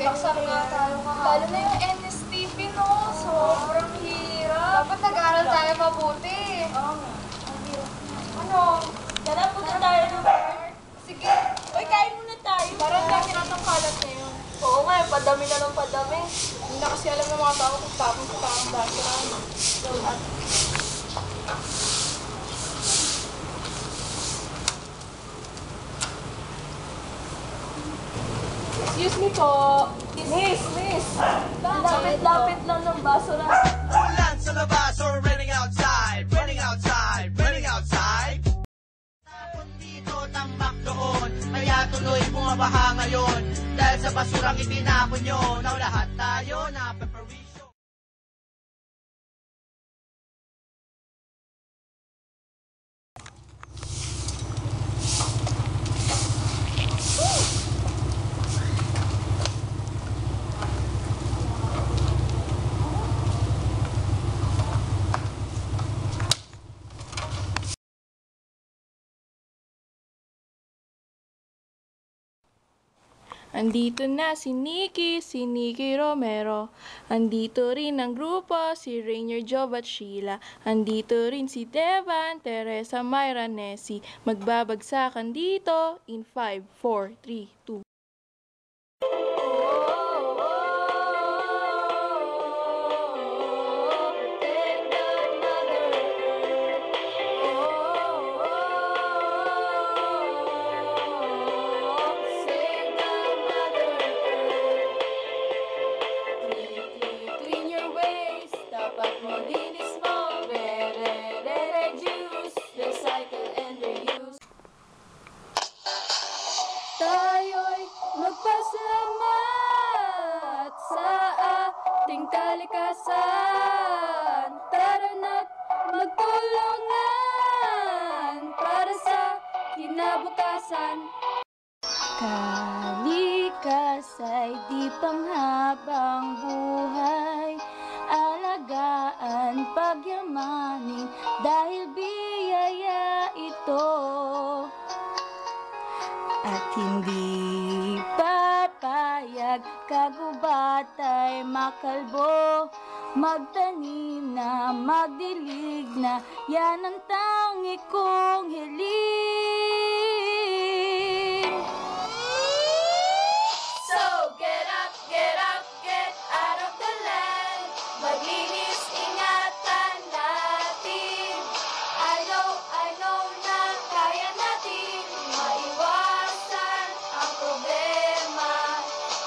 Exam nga tayo kahapon. Lalo na yung NSTP, no? Sobrang hirap. Dapat nag-aaral tayo mabuti. Oo nga. Ano? Tara, punta tayo ng park. Sige. Uy, kain muna tayo. Parang dami na ng kalat na yun. Oo nga, padami na ng padami. Hindi na kasi alam ng mga tao kung tapon sa taong basura. So, excuse me po. Miss! Lapit lang ng basura. Ulan sa labas or raining outside. Tapon dito, tambak doon. Kaya tuloy bumabaha ngayon. Dahil sa basurang itinapon nyo, na lahat tayo na preparation. Andito na si Nikki Romero. Andito rin ang grupo, si Rainier, Jove at Sheila. Andito rin si Devan, Teresa, Myra, Nessie. Magbabagsakan dito in 5, 4, 3, 2. Tayo'y magpasalamat sa ating kalikasan. Tara na't magtulungan para sa kinabukasan. Kalikas ay di panghabang buhay, alagaan, pagyamanin, dahil biyaya ito. At hindi papayag kagubat ay makalbo, magtanim na, magdilig na, yan ang tangi kong hiling. So get up, get out of the land, maglinis, ingatan natin. I know na kaya natin maiwasan ang problema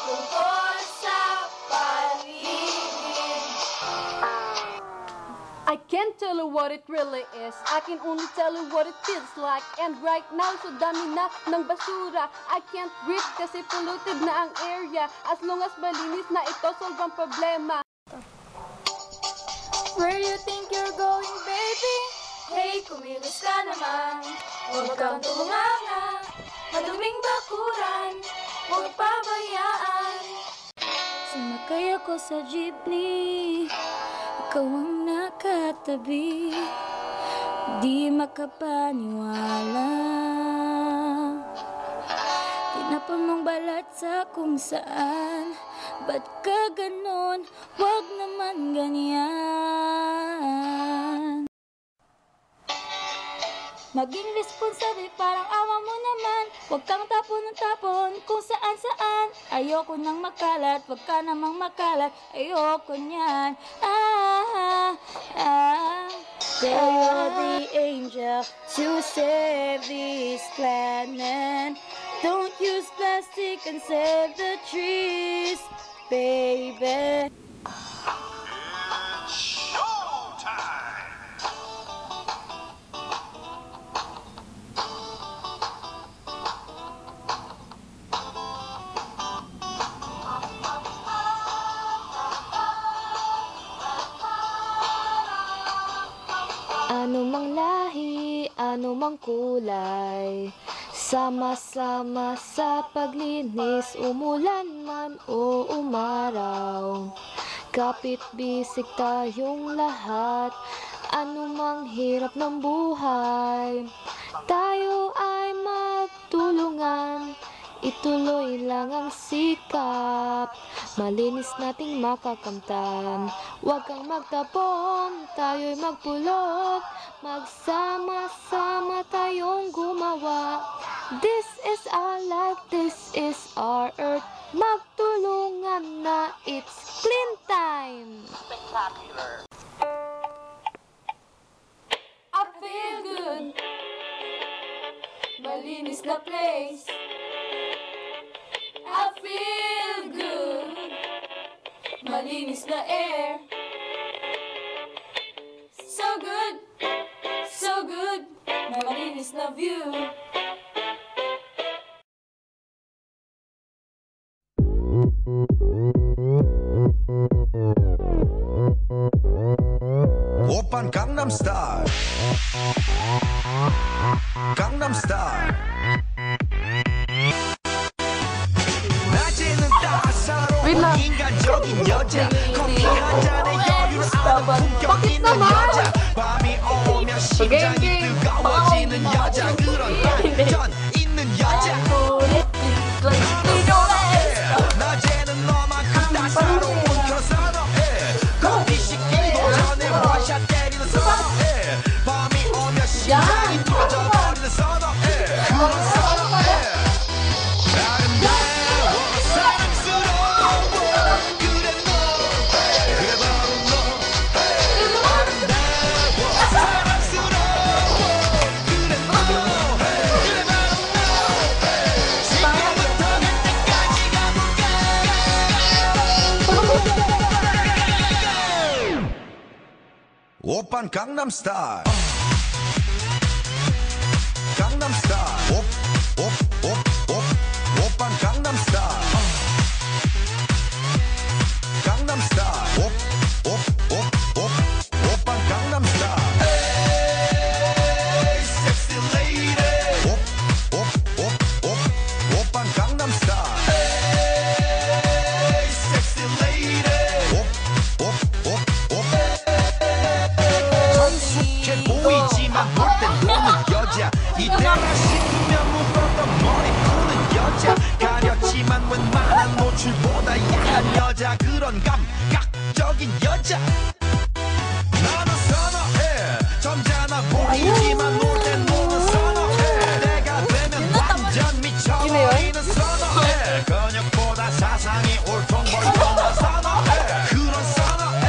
tungkol sa paligid. I can't tell you what it really is. I can only tell you what it feels like. And right now, so dami na ng basura. I can't breathe kasi polluted na ang area. As long as malinis na ito, solve ang problema. Where you think you're going, baby? Hey, kumilos ka naman. Huwag kang tumunganga. Maduming bakuran, huwag pabayaan. Sumakay ako sa jeepney, ikaw ang nakatabi. Di makapaniwala. Tinapon mong balat sa kung saan. Ba't ka ganon? Huwag naman ganyan. Maging responsable, parang awa mo naman. Huwag kang tapon ng tapon kung saan saan. Ayoko nang makalat, huwag ka namang makalat. Ayoko niyan. You're the angel to save this planet. Don't use plastic and save the trees, baby. Ano mang lahi, ano mang kulay, sama-sama sa paglinis, umulan man o umaraw. Kapit bisig tayong lahat, ano mang hirap ng buhay. Tayo ay magtulungan, ituloy lang ang sikap. Malinis nating makakamtan. Huwag kang magtapon, tayo'y magpulot. Magsama-sama tayong gumawa. This is our life, this is our earth. Magtulungan na, it's clean time. I feel good. Malinis na place. I feel good. Malinis na air. So good. So good. Malinis na view. 오빤 강남스타일 강남스타일 낮에는 따사로운 인간적인 여자 커피 한 잔에 여유를 아는 품격 있는 여자 밤이 오면 심장이 뜨거워지는 여자 그런 반전 있는 여자 낮에는 너만큼 따사로운 여사너해 커피 식기도 전에 원샷 때리는 선어해 밤이 오면 심장이 터져버리는 선어해 그런 선어해 아름다워 사랑스러워 그래 너 그래 바로 너 아름다워 사랑스러워 그래 너 그래 바로 너 지금부터 갈 때까지 가볼까 오빤 강남스타일 강남스타일 오빤 강남스타일 강남스타일 오빤 강남스타일 에이 섹시 레이디 오빤 강남스타일 에이 섹시 레이디 성숙해 보이지만 볼 땐 노는 여자 이때가 싶으면 묶었던 머리 푸는 여자 가렸지만 웬만한 노출보다 야한 여자 그런 감각적인 여자 나는 선어해 점잖아 보이지만 놀 땐 노는 선어해 내가 되면 완전 미쳐버리는 선어해 근육보다 사상이 울퉁불퉁한 선어해 그런 선어해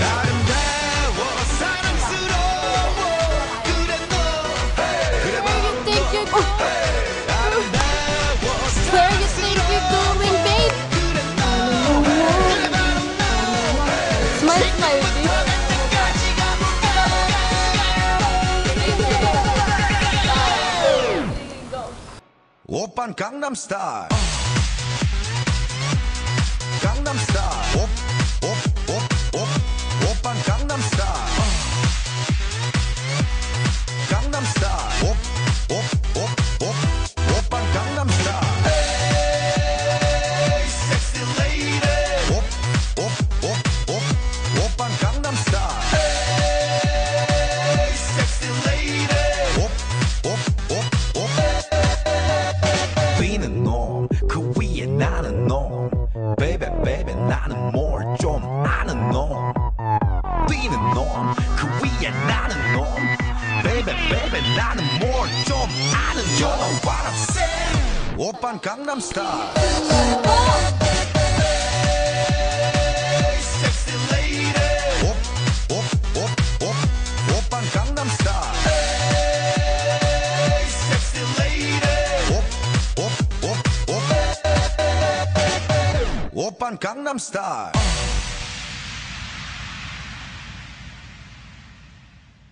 아름다워 사랑스러워 그래 너 그래 바로 너 아름다워 사랑스러워 그래 너 그래 바로 너 Smile, smile, baby. 갈 때까지 가볼까 오빤 강남스타일 강남스타일 오빤 강남스타일 강남스타일 오빤 강남스타일 에이 섹시 레이디 오빤 강남스타일 에이 섹시 레이디 비는 놈그 위에 나는 놈 베이베 베이베 나는 뭘 좀 아는 놈 비는 놈그 위에 나는 놈 베이베 베이베 나는 뭘 좀 아는 You know what I'm saying 오빤 강남스타일 에이 섹시 레이디 오빤 강남스타일 에이 섹시 레이디 오빤 강남스타일